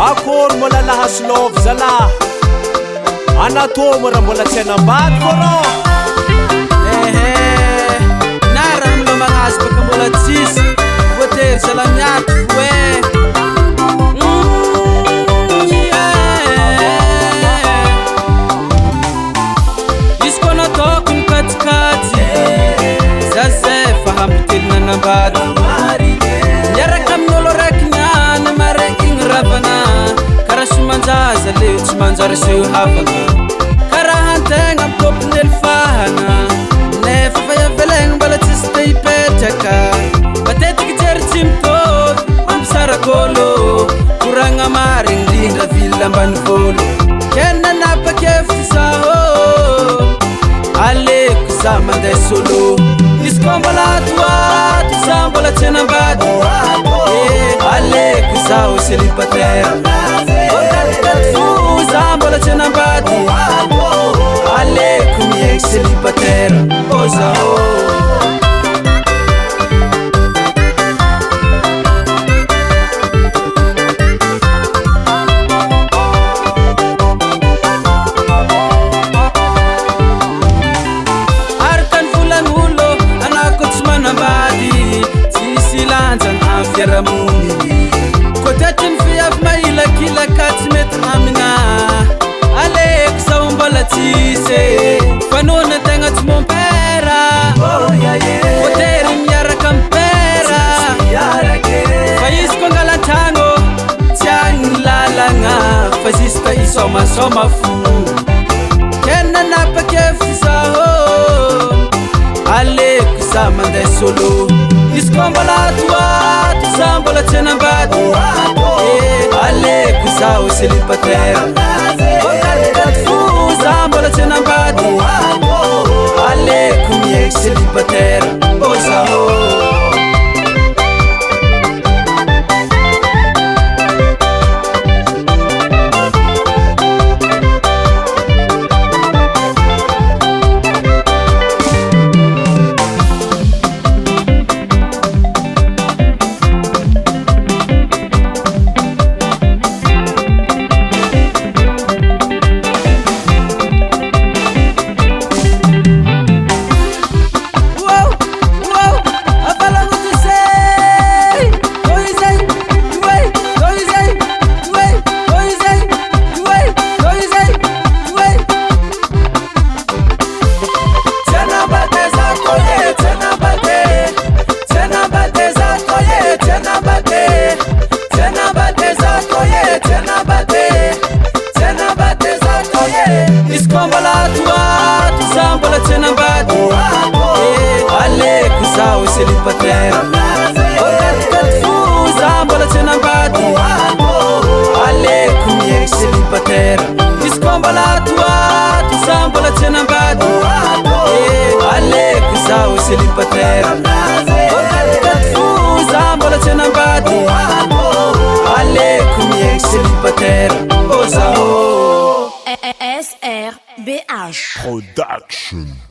akory mbola lahaslovy zalahy anatomo raha mbola tsy anambady korô na raha milomagnazy baka mbola tsisy voatery zalamiaty foe izy koa nataoko ny katikaty zazay fa hampitelina anambady miaraka amin'olo raiky niany mare igny ravana karaha somanjaza leo tsy manjary seho havana karaha antegna mitompin'ely fahana nefa fa iavelegny mbola tsisy te hipetraka matetiky jery tsy mitovy mampisarakôlo koragna mary indrindra vily ambany vôlo kena napakefitsy zaho aleko za mandeha solo izy koa mbola atoato za mbola tsy anambady aleko zaho célibataire okatikati fo za mbola tsy anambady aleko miegny célibataire o zaho kotetry ny fiavy mailakila ka tsy mety amina aleko zaho mbola tsisy fanona tegna tsy mompera voatery miaraka mipera fa izy koa angalan-tragno tsy agny ny lalagna fa zista isomasoma fo kena napakefitsy zaho aleko za mandeha solo izy koa mbola atoato za mbola tsy anambady aleko zaho célibataire okatikati fo za mbola tsy anambady aleko miegny célibataire o zaho izy koa mbola atoato za mbola tsy anambady aleko zaho célibataire okatikati fo za mbola tsy anambady aleko miegny célibataire izy koa mbola atoato za mbola tsy anambady aleko zaho célibataire okatikati fo za mbola tsy anambady aleko miegny célibataire o zaho SRBH Production.